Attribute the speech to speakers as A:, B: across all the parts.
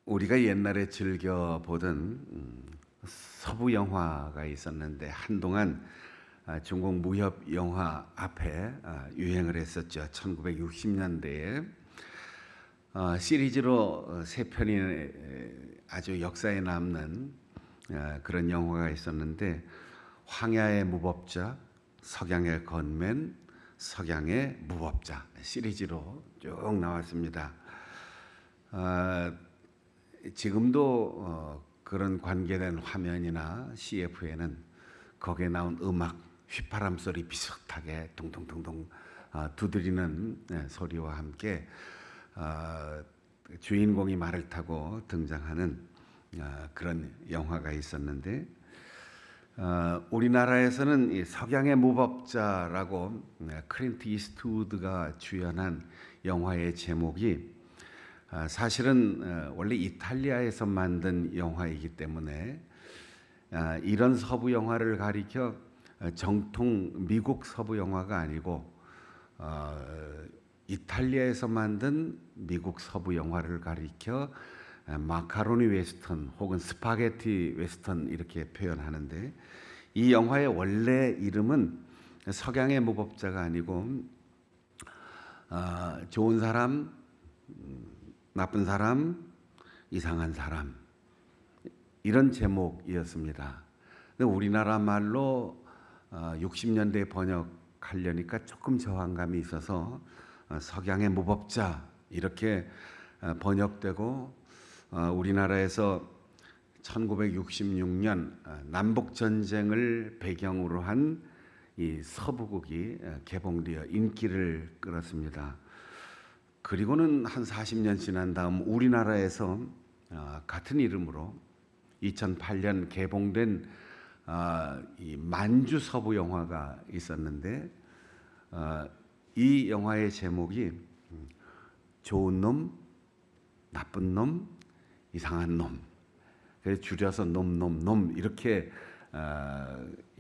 A: 우리가 옛날에 즐겨 보던 서부 영화가 있었는데 한동안 중국 무협 영화 앞에 유행을 했었죠. 1960년대에 시리즈로 세 편이 아주 역사에 남는 그런 영화가 있었는데, 황야의 무법자, 석양의 건맨, 석양의 무법자 시리즈로 쭉 나왔습니다. 지금도 그런 관계된 화면이나 CF에는 거기에 나온 음악, 휘파람 소리 비슷하게 둥둥둥둥 두드리는 소리와 함께 주인공이 말을 타고 등장하는 그런 영화가 있었는데, 우리나라에서는 이 석양의 무법자라고 클린트 이스트우드가 주연한 영화의 제목이 사실은 원래 이탈리아에서 만든 영화이기 때문에 이런 서부 영화를 가리켜 정통 미국 서부 영화가 아니고 이탈리아에서 만든 미국 서부 영화를 가리켜 마카로니 웨스턴 혹은 스파게티 웨스턴 이렇게 표현하는데, 이 영화의 원래 이름은 석양의 무법자가 아니고 좋은 사람, 나쁜 사람, 이상한 사람, 이런 제목이었습니다. 근데 우리나라 말로 60년대 번역하려니까 조금 저항감이 있어서 석양의 무법자 이렇게 번역되고, 우리나라에서 1966년 남북 전쟁을 배경으로 한 이 서부극이 개봉되어 인기를 끌었습니다. 그리고는 한 40년 지난 다음 우리나라에서 같은 이름으로 2008년 개봉된 이 만주 서부 영화가 있었는데, 이 영화의 제목이 좋은 놈, 나쁜 놈, 이상한 놈, 그래서 줄여서 놈 이렇게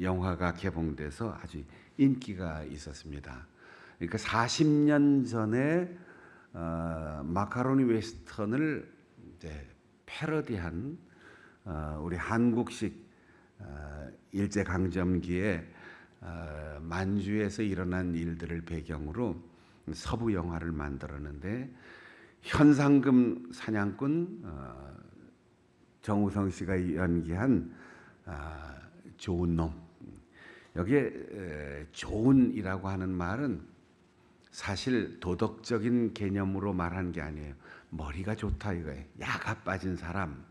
A: 영화가 개봉돼서 아주 인기가 있었습니다. 그러니까 40년 전에 마카로니 웨스턴을 이제 패러디한 우리 한국식 일제강점기에 만주에서 일어난 일들을 배경으로 서부 영화를 만들었는데, 현상금 사냥꾼 정우성 씨가 연기한 좋은 놈, 여기에 좋은이라고 하는 말은 사실 도덕적인 개념으로 말한 게 아니에요. 머리가 좋다 이거예요. 야가 빠진 사람.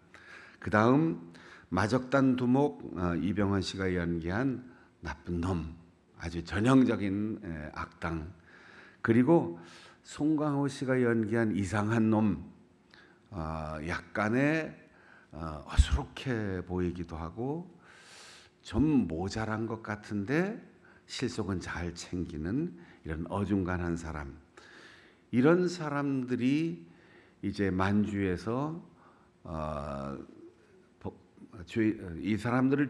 A: 그 다음 마적단 두목 이병헌 씨가 연기한 나쁜 놈, 아주 전형적인 악당. 그리고 송강호 씨가 연기한 이상한 놈, 약간의 어수룩해 보이기도 하고 좀 모자란 것 같은데 실속은 잘 챙기는 이런 어중간한 사람. 이런 사람들이 이제 만주에서 이 사람들을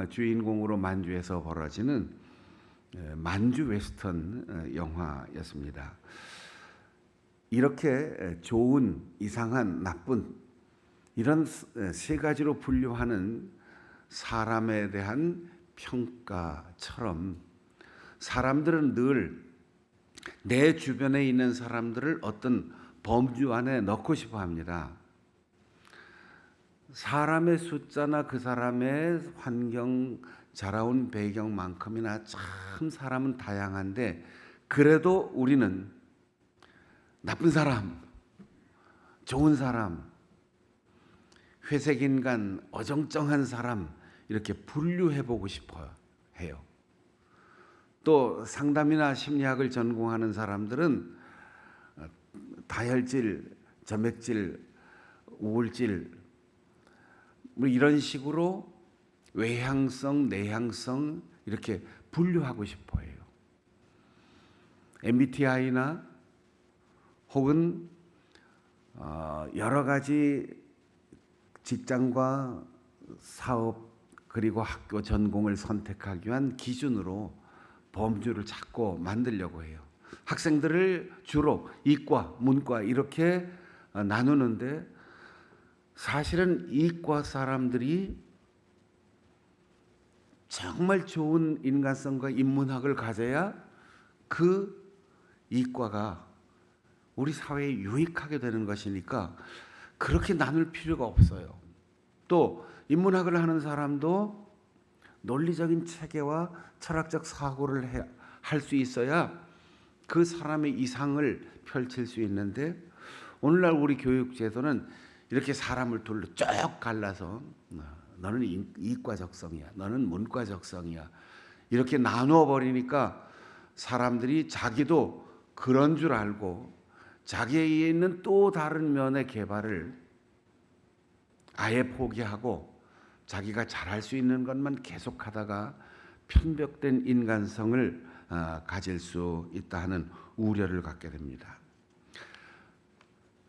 A: 주인공으로 만주에서 벌어지는 만주 웨스턴 영화였습니다. 이렇게 좋은, 이상한, 나쁜 이런 세 가지로 분류하는 사람에 대한 평가처럼, 사람들은 늘 내 주변에 있는 사람들을 어떤 범주 안에 넣고 싶어 합니다. 사람의 숫자나 그 사람의 환경, 자라온 배경만큼이나 참 사람은 다양한데, 그래도 우리는 나쁜 사람, 좋은 사람, 회색인간, 어정쩡한 사람 이렇게 분류해보고 싶어 해요. 또 상담이나 심리학을 전공하는 사람들은 다혈질, 점액질, 우울질 뭐 이런 식으로 외향성, 내향성 이렇게 분류하고 싶어 해요. MBTI나 혹은 여러 가지 직장과 사업 그리고 학교 전공을 선택하기 위한 기준으로 범주를 자꾸 만들려고 해요. 학생들을 주로 이과, 문과 이렇게 나누는데, 사실은 이과 사람들이 정말 좋은 인간성과 인문학을 가져야 그 이과가 우리 사회에 유익하게 되는 것이니까 그렇게 나눌 필요가 없어요. 또 인문학을 하는 사람도 논리적인 체계와 철학적 사고를 할 수 있어야 그 사람의 이상을 펼칠 수 있는데, 오늘날 우리 교육 제도는 이렇게 사람을 둘로 쭉 갈라서 너는 이과 적성이야, 너는 문과 적성이야, 이렇게 나누어 버리니까 사람들이 자기도 그런 줄 알고 자기에 있는 또 다른 면의 개발을 아예 포기하고 자기가 잘할 수 있는 것만 계속하다가 편벽된 인간성을 가질 수 있다 하는 우려를 갖게 됩니다.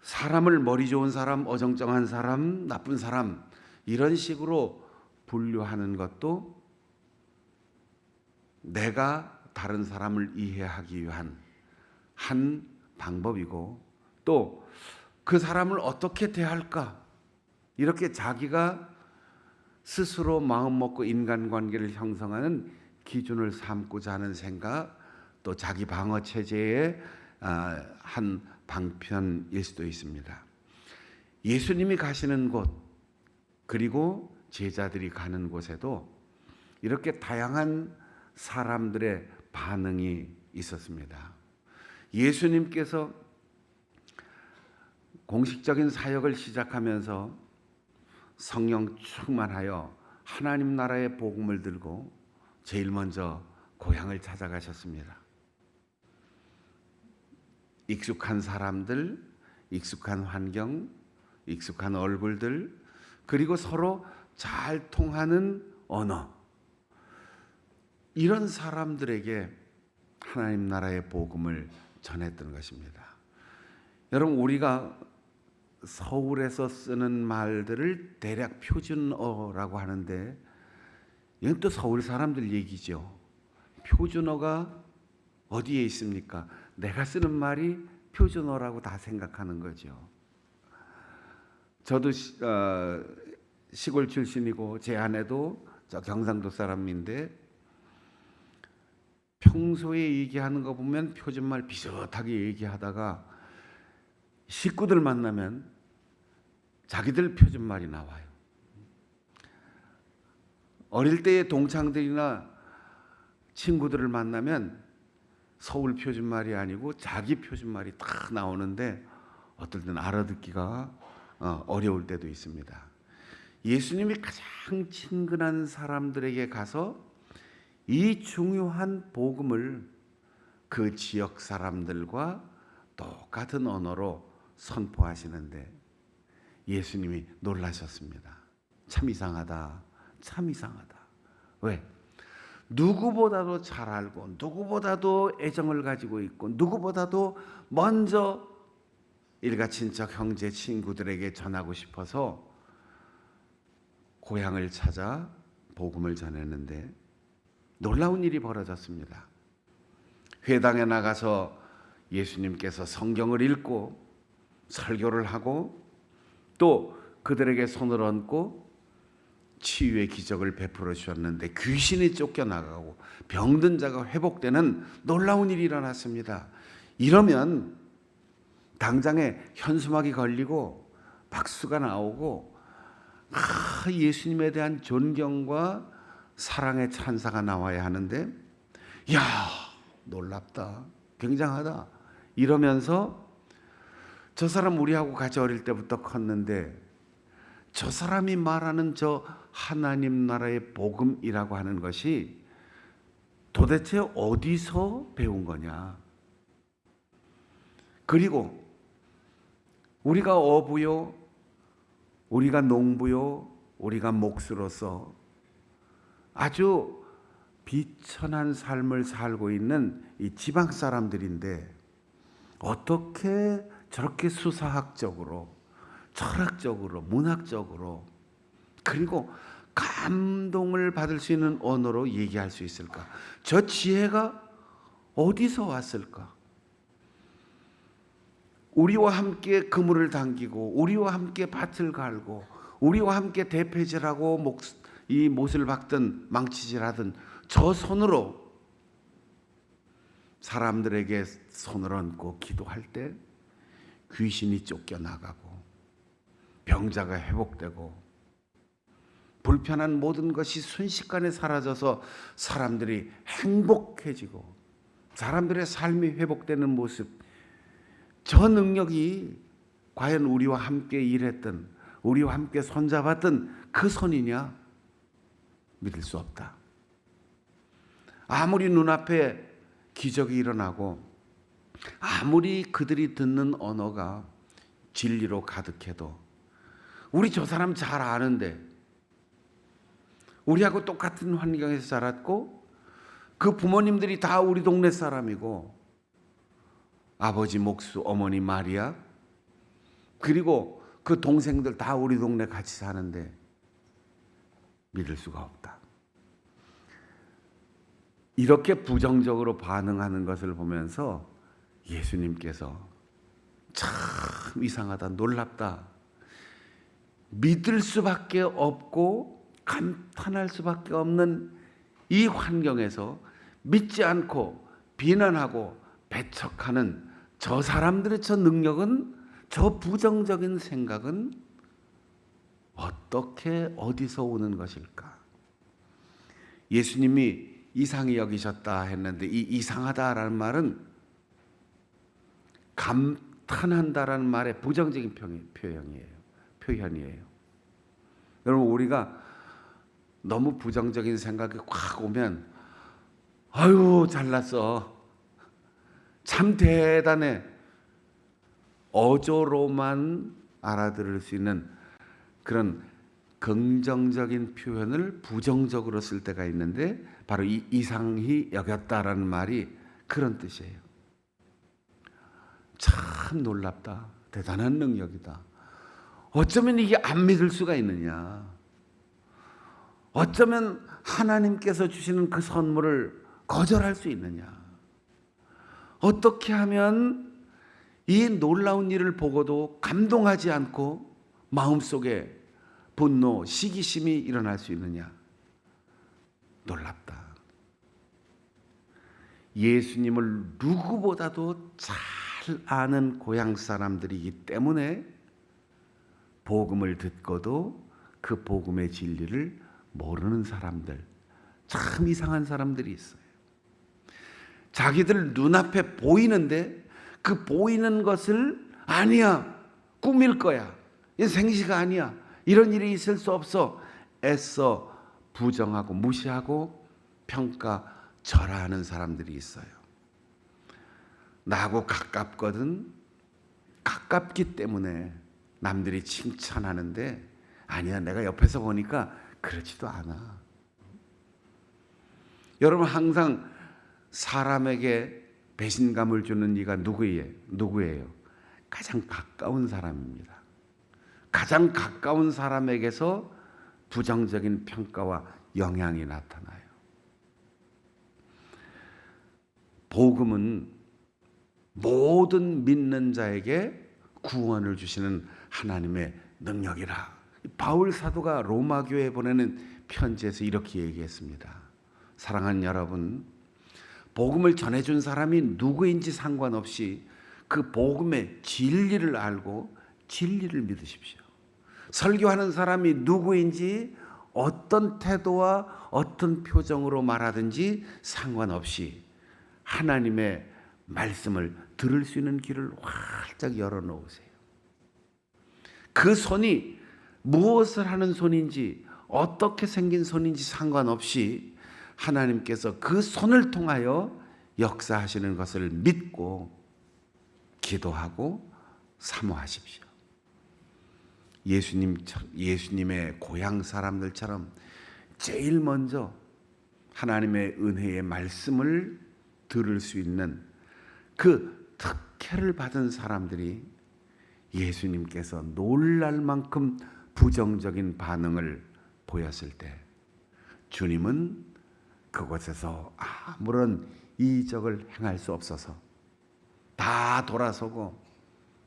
A: 사람을 머리 좋은 사람, 어정쩡한 사람, 나쁜 사람 이런 식으로 분류하는 것도 내가 다른 사람을 이해하기 위한 한 방법이고, 또 그 사람을 어떻게 대할까 이렇게 자기가 스스로 마음 먹고 인간관계를 형성하는 기준을 삼고자 하는 생각, 또 자기 방어 체제의 한 방편일 수도 있습니다. 예수님이 가시는 곳, 그리고 제자들이 가는 곳에도 이렇게 다양한 사람들의 반응이 있었습니다. 예수님께서 공식적인 사역을 시작하면서 성령 충만하여 하나님 나라의 복음을 들고 제일 먼저 고향을 찾아가셨습니다. 익숙한 사람들, 익숙한 환경, 익숙한 얼굴들, 그리고 서로 잘 통하는 언어, 이런 사람들에게 하나님 나라의 복음을 전했던 것입니다. 여러분, 우리가 서울에서 쓰는 말들을 대략 표준어라고 하는데, 이건 또 서울 사람들 얘기죠. 표준어가 어디에 있습니까? 내가 쓰는 말이 표준어라고 다 생각하는 거죠. 저도 시골 출신이고 제 아내도 저 경상도 사람인데, 평소에 얘기하는 거 보면 표준말 비슷하게 얘기하다가 식구들 만나면 자기들 표준말이 나와요. 어릴 때의 동창들이나 친구들을 만나면 서울 표준말이 아니고 자기 표준말이 다 나오는데 어떨 때는 알아듣기가 어려울 때도 있습니다. 예수님이 가장 친근한 사람들에게 가서 이 중요한 복음을 그 지역 사람들과 똑같은 언어로 선포하시는데 예수님이 놀라셨습니다. 참 이상하다. 참 이상하다. 왜? 누구보다도 잘 알고 누구보다도 애정을 가지고 있고 누구보다도 먼저 일가 친척 형제 친구들에게 전하고 싶어서 고향을 찾아 복음을 전했는데 놀라운 일이 벌어졌습니다. 회당에 나가서 예수님께서 성경을 읽고 설교를 하고 또 그들에게 손을 얹고 치유의 기적을 베풀어 주셨는데 귀신이 쫓겨나가고 병든 자가 회복되는 놀라운 일이 일어났습니다. 이러면 당장에 현수막이 걸리고 박수가 나오고 예수님에 대한 존경과 사랑의 찬사가 나와야 하는데, 야, 놀랍다, 굉장하다 이러면서 저 사람 우리하고 같이 어릴 때부터 컸는데 저 사람이 말하는 저 하나님 나라의 복음이라고 하는 것이 도대체 어디서 배운 거냐? 그리고 우리가 어부요, 우리가 농부요, 우리가 목수로서 아주 비천한 삶을 살고 있는 이 지방 사람들인데 어떻게 저렇게 수사학적으로, 철학적으로, 문학적으로, 그리고 감동을 받을 수 있는 언어로 얘기할 수 있을까? 저 지혜가 어디서 왔을까? 우리와 함께 그물을 당기고 우리와 함께 밭을 갈고 우리와 함께 대패질하고 이 못을 박든 망치질하든 저 손으로 사람들에게 손을 얹고 기도할 때 귀신이 쫓겨나가고 병자가 회복되고 불편한 모든 것이 순식간에 사라져서 사람들이 행복해지고 사람들의 삶이 회복되는 모습, 저 능력이 과연 우리와 함께 일했던, 우리와 함께 손잡았던 그 손이냐? 믿을 수 없다. 아무리 눈앞에 기적이 일어나고 아무리 그들이 듣는 언어가 진리로 가득해도 우리 저 사람 잘 아는데 우리하고 똑같은 환경에서 자랐고 그 부모님들이 다 우리 동네 사람이고 아버지 목수, 어머니 마리아 그리고 그 동생들 다 우리 동네 같이 사는데 믿을 수가 없다. 이렇게 부정적으로 반응하는 것을 보면서 예수님께서 참 이상하다, 놀랍다, 믿을 수밖에 없고 감탄할 수밖에 없는 이 환경에서 믿지 않고 비난하고 배척하는 저 사람들의 저 능력은, 저 부정적인 생각은 어떻게 어디서 오는 것일까? 예수님이 이상히 여기셨다 했는데 이 이상하다라는 말은 감탄한다라는 말의 부정적인 표현이에요. 여러분, 우리가 너무 부정적인 생각이 확 오면 아유 잘났어, 참 대단해, 어조로만 알아들을 수 있는 그런 긍정적인 표현을 부정적으로 쓸 때가 있는데 바로 이 이상히 여겼다라는 말이 그런 뜻이에요. 참 놀랍다, 대단한 능력이다. 어쩌면 이게 안 믿을 수가 있느냐? 어쩌면 하나님께서 주시는 그 선물을 거절할 수 있느냐? 어떻게 하면 이 놀라운 일을 보고도 감동하지 않고 마음속에 분노, 시기심이 일어날 수 있느냐? 놀랍다. 예수님을 누구보다도 잘 아는 고향 사람들이기 때문에 복음을 듣고도 그 복음의 진리를 모르는 사람들, 참 이상한 사람들이 있어요. 자기들 눈앞에 보이는데 그 보이는 것을 아니야, 꿈일 거야, 이 생시가 아니야, 이런 일이 있을 수 없어 애써 부정하고 무시하고 평가절하하는 사람들이 있어요. 나하고 가깝거든, 가깝기 때문에 남들이 칭찬하는데 아니야, 내가 옆에서 보니까 그렇지도 않아. 여러분, 항상 사람에게 배신감을 주는 이가 누구예요? 가장 가까운 사람입니다. 가장 가까운 사람에게서 부정적인 평가와 영향이 나타나요. 복음은 모든 믿는 자에게 구원을 주시는 하나님의 능력이라. 바울 사도가 로마 교회에 보내는 편지에서 이렇게 얘기했습니다. 사랑하는 여러분, 복음을 전해준 사람이 누구인지 상관없이 그 복음의 진리를 알고 진리를 믿으십시오. 설교하는 사람이 누구인지 어떤 태도와 어떤 표정으로 말하든지 상관없이 하나님의 말씀을 들을 수 있는 길을 활짝 열어놓으세요. 그 손이 무엇을 하는 손인지 어떻게 생긴 손인지 상관없이 하나님께서 그 손을 통하여 역사하시는 것을 믿고 기도하고 사모하십시오. 예수님의 고향 사람들처럼 제일 먼저 하나님의 은혜의 말씀을 들을 수 있는 그 특혜를 받은 사람들이 예수님께서 놀랄 만큼 부정적인 반응을 보였을 때 주님은 그곳에서 아무런 이적을 행할 수 없어서 다 돌아서고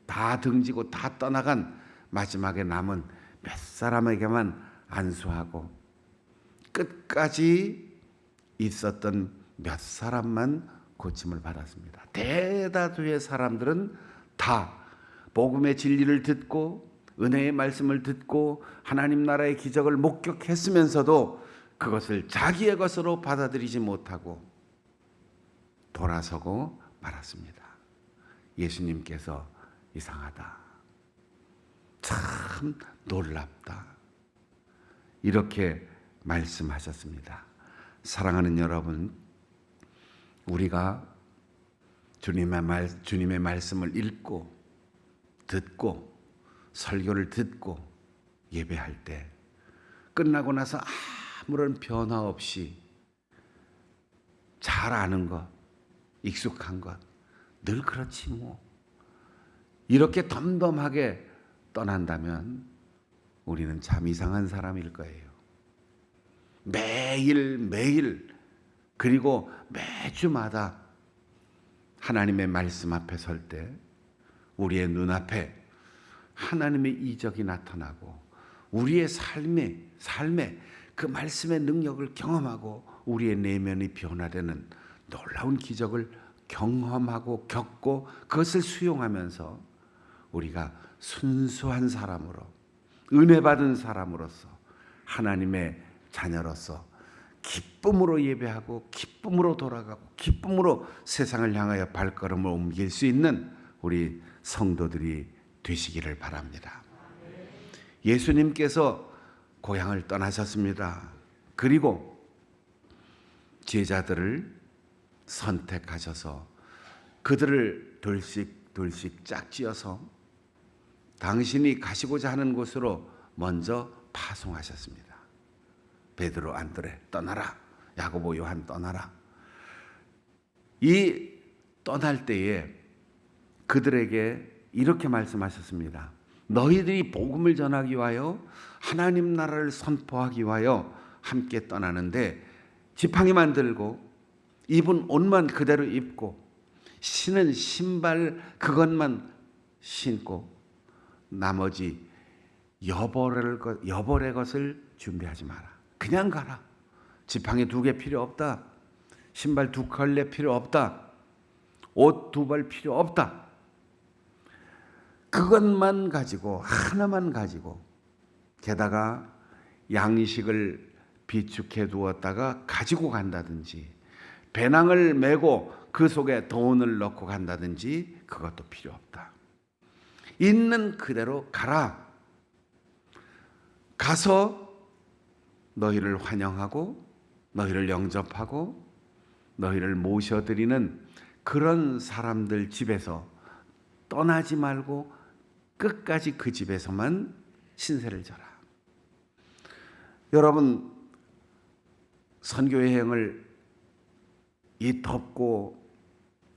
A: 다 등지고 다 떠나간 마지막에 남은 몇 사람에게만 안수하고 끝까지 있었던 몇 사람만 고침을 받았습니다. 대다수의 사람들은 다 복음의 진리를 듣고 은혜의 말씀을 듣고 하나님 나라의 기적을 목격했으면서도 그것을 자기의 것으로 받아들이지 못하고 돌아서고 말았습니다. 예수님께서 이상하다, 참 놀랍다, 이렇게 말씀하셨습니다. 사랑하는 여러분, 우리가 주님의 말씀을 읽고 듣고 설교를 듣고 예배할 때 끝나고 나서 아무런 변화 없이 잘 아는 것, 익숙한 것, 늘 그렇지 뭐, 이렇게 덤덤하게 떠난다면 우리는 참 이상한 사람일 거예요. 매일 그리고 매주마다 하나님의 말씀 앞에 설 때 우리의 눈앞에 하나님의 이적이 나타나고 우리의 삶에 그 말씀의 능력을 경험하고 우리의 내면이 변화되는 놀라운 기적을 경험하고 겪고 그것을 수용하면서 우리가 순수한 사람으로, 은혜 받은 사람으로서, 하나님의 자녀로서 기쁨으로 예배하고 기쁨으로 돌아가고 기쁨으로 세상을 향하여 발걸음을 옮길 수 있는 우리 성도들이 되시기를 바랍니다. 예수님께서 고향을 떠나셨습니다. 그리고 제자들을 선택하셔서 그들을 돌씩 짝지어서 당신이 가시고자 하는 곳으로 먼저 파송하셨습니다. 베드로, 안드레 떠나라, 야고보, 요한 떠나라. 이 떠날 때에 그들에게 이렇게 말씀하셨습니다. 너희들이 복음을 전하기 위하여 하나님 나라를 선포하기 위하여 함께 떠나는데 지팡이만 들고 입은 옷만 그대로 입고 신은 신발 그것만 신고 나머지 여벌의 것을 준비하지 마라. 그냥 가라. 지팡이 2개 필요 없다. 신발 2켤레 필요 없다. 옷 2벌 필요 없다. 그것만 가지고, 하나만 가지고, 게다가 양식을 비축해 두었다가 가지고 간다든지 배낭을 메고 그 속에 돈을 넣고 간다든지 그것도 필요 없다. 있는 그대로 가라. 가서 너희를 환영하고 너희를 영접하고 너희를 모셔드리는 그런 사람들 집에서 떠나지 말고 끝까지 그 집에서만 신세를 져라. 여러분, 선교 여행을 이 덥고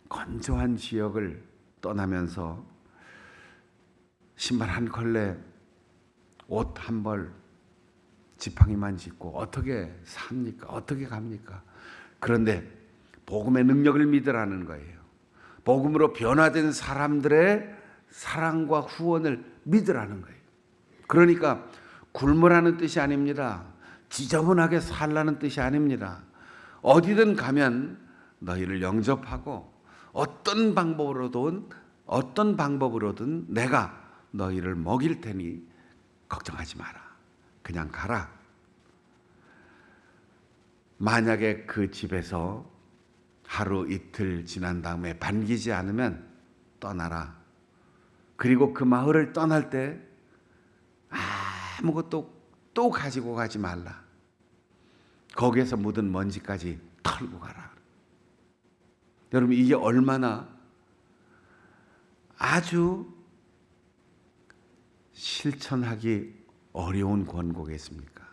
A: 건조한 지역을 떠나면서 신발 1켤레, 옷 1벌, 지팡이만 짚고 어떻게 삽니까? 어떻게 갑니까? 그런데 복음의 능력을 믿으라는 거예요. 복음으로 변화된 사람들의 사랑과 후원을 믿으라는 거예요. 그러니까 굶으라는 뜻이 아닙니다. 지저분하게 살라는 뜻이 아닙니다. 어디든 가면 너희를 영접하고 어떤 방법으로든 내가 너희를 먹일 테니 걱정하지 마라. 그냥 가라. 만약에 그 집에서 하루 이틀 지난 다음에 반기지 않으면 떠나라. 그리고 그 마을을 떠날 때 아무것도 또 가지고 가지 말라. 거기에서 묻은 먼지까지 털고 가라. 여러분, 이게 얼마나 아주 실천하기 어려운 권고겠습니까?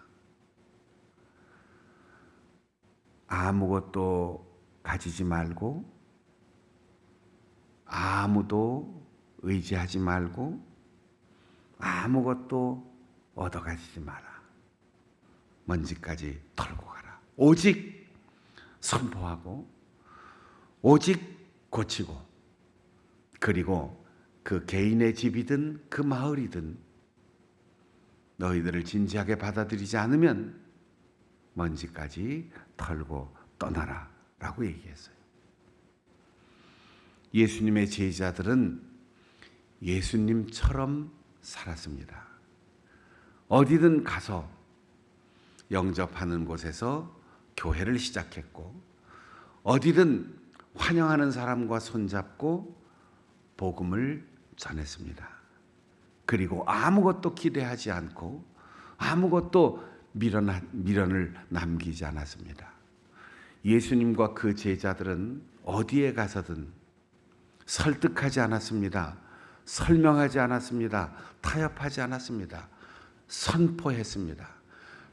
A: 아무것도 가지지 말고 아무도 의지하지 말고 아무것도 얻어가지지 마라. 먼지까지 털고 가라. 오직 선포하고 오직 고치고 그리고 그 개인의 집이든 그 마을이든 너희들을 진지하게 받아들이지 않으면 먼지까지 털고 떠나라 라고 얘기했어요. 예수님의 제자들은 예수님처럼 살았습니다. 어디든 가서 영접하는 곳에서 교회를 시작했고, 어디든 환영하는 사람과 손잡고 복음을 전했습니다. 그리고 아무것도 기대하지 않고 아무것도 미련을 남기지 않았습니다. 예수님과 그 제자들은 어디에 가서든 설득하지 않았습니다. 설명하지 않았습니다. 타협하지 않았습니다. 선포했습니다.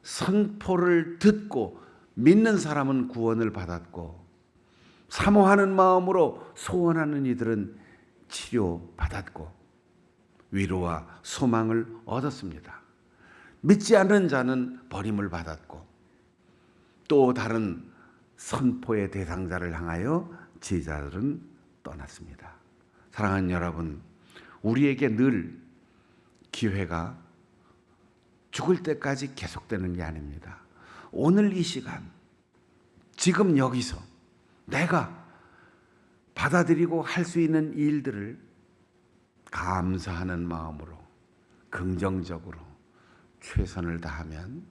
A: 선포를 듣고 믿는 사람은 구원을 받았고, 사모하는 마음으로 소원하는 이들은 치료받았고 위로와 소망을 얻었습니다. 믿지 않는 자는 버림을 받았고, 또 다른 선포의 대상자를 향하여 제자들은 떠났습니다. 사랑하는 여러분, 우리에게 늘 기회가 죽을 때까지 계속되는 게 아닙니다. 오늘 이 시간, 지금 여기서 내가 받아들이고 할 수 있는 일들을 감사하는 마음으로 긍정적으로 최선을 다하면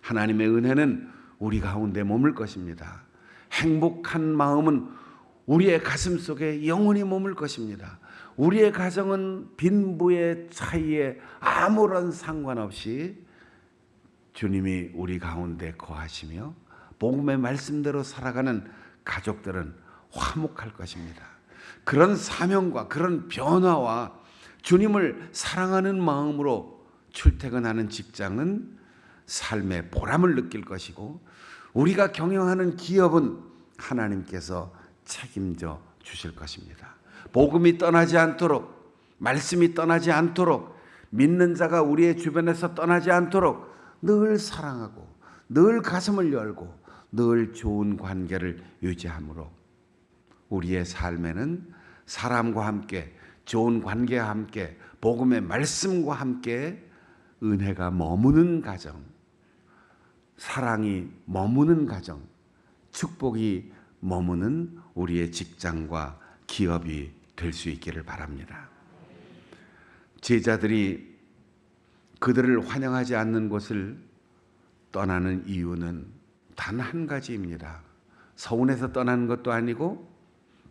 A: 하나님의 은혜는 우리 가운데 머물 것입니다. 행복한 마음은 우리의 가슴 속에 영원히 머물 것입니다. 우리의 가정은 빈부의 차이에 아무런 상관없이 주님이 우리 가운데 거하시며 복음의 말씀대로 살아가는 가족들은 화목할 것입니다. 그런 사명과 그런 변화와 주님을 사랑하는 마음으로 출퇴근하는 직장은 삶의 보람을 느낄 것이고, 우리가 경영하는 기업은 하나님께서 책임져 주실 것입니다. 복음이 떠나지 않도록, 말씀이 떠나지 않도록, 믿는 자가 우리의 주변에서 떠나지 않도록 늘 사랑하고 늘 가슴을 열고 늘 좋은 관계를 유지함으로 우리의 삶에는 사람과 함께, 좋은 관계와 함께, 복음의 말씀과 함께 은혜가 머무는 가정, 사랑이 머무는 가정, 축복이 머무는 우리의 직장과 기업이 될 수 있기를 바랍니다. 제자들이 그들을 환영하지 않는 곳을 떠나는 이유는 단 한 가지입니다. 서운해서 떠나는 것도 아니고,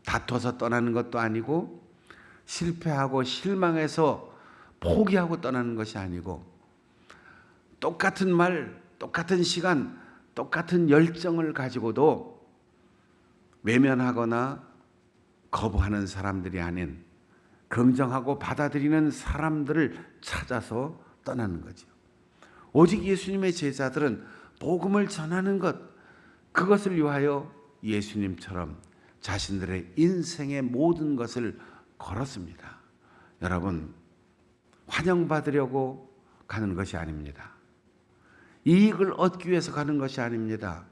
A: 다퉈서 떠나는 것도 아니고, 실패하고 실망해서 포기하고 떠나는 것이 아니고, 똑같은 말, 똑같은 시간, 똑같은 열정을 가지고도 외면하거나 거부하는 사람들이 아닌 긍정하고 받아들이는 사람들을 찾아서 떠나는 거죠. 오직 예수님의 제자들은 복음을 전하는 것, 그것을 위하여 예수님처럼 자신들의 인생의 모든 것을 걸었습니다. 여러분, 환영받으려고 가는 것이 아닙니다. 이익을 얻기 위해서 가는 것이 아닙니다.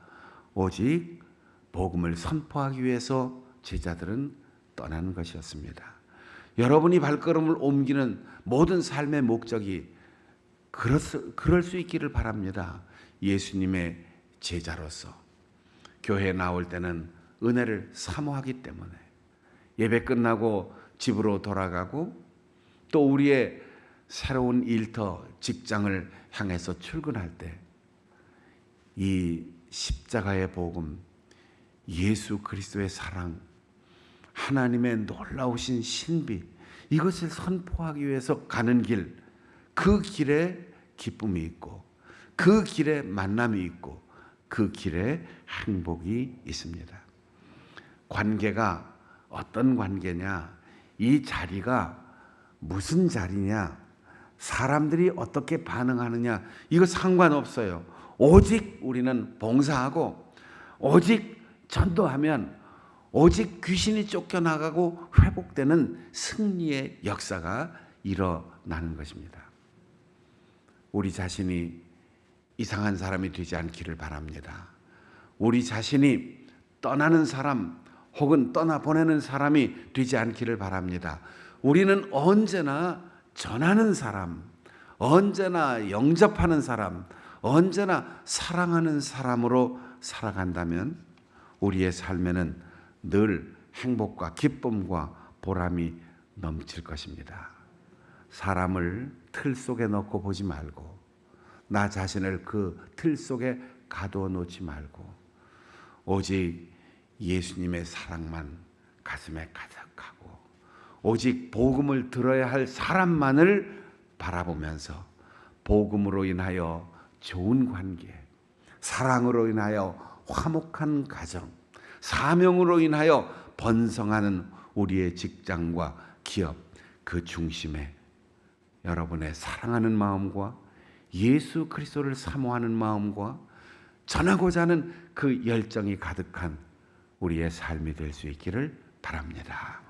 A: 오직 복음을 선포하기 위해서 제자들은 떠나는 것이었습니다. 여러분이 발걸음을 옮기는 모든 삶의 목적이 그럴 수 있기를 바랍니다. 예수님의 제자로서 교회에 나올 때는 은혜를 사모하기 때문에 예배 끝나고 집으로 돌아가고, 또 우리의 새로운 일터, 직장을 향해서 출근할 때 이 십자가의 복음, 예수 그리스도의 사랑, 하나님의 놀라우신 신비, 이것을 선포하기 위해서 가는 길, 그 길에 기쁨이 있고, 그 길에 만남이 있고, 그 길에 행복이 있습니다. 관계가 어떤 관계냐, 이 자리가 무슨 자리냐, 사람들이 어떻게 반응하느냐, 이거 상관없어요. 오직 우리는 봉사하고, 오직 전도하면, 오직 귀신이 쫓겨나가고 회복되는 승리의 역사가 일어나는 것입니다. 우리 자신이 이상한 사람이 되지 않기를 바랍니다. 우리 자신이 떠나는 사람 혹은 떠나보내는 사람이 되지 않기를 바랍니다. 우리는 언제나 전하는 사람, 언제나 영접하는 사람, 언제나 사랑하는 사람으로 살아간다면 우리의 삶에는 늘 행복과 기쁨과 보람이 넘칠 것입니다. 사람을 틀 속에 넣고 보지 말고 나 자신을 그 틀 속에 가두어 놓지 말고 오직 예수님의 사랑만 가슴에 가득하고 오직 복음을 들어야 할 사람만을 바라보면서 복음으로 인하여 좋은 관계, 사랑으로 인하여 화목한 가정, 사명으로 인하여 번성하는 우리의 직장과 기업, 그 중심에 여러분의 사랑하는 마음과 예수 그리스도를 사모하는 마음과 전하고자 하는 그 열정이 가득한 우리의 삶이 될 수 있기를 바랍니다.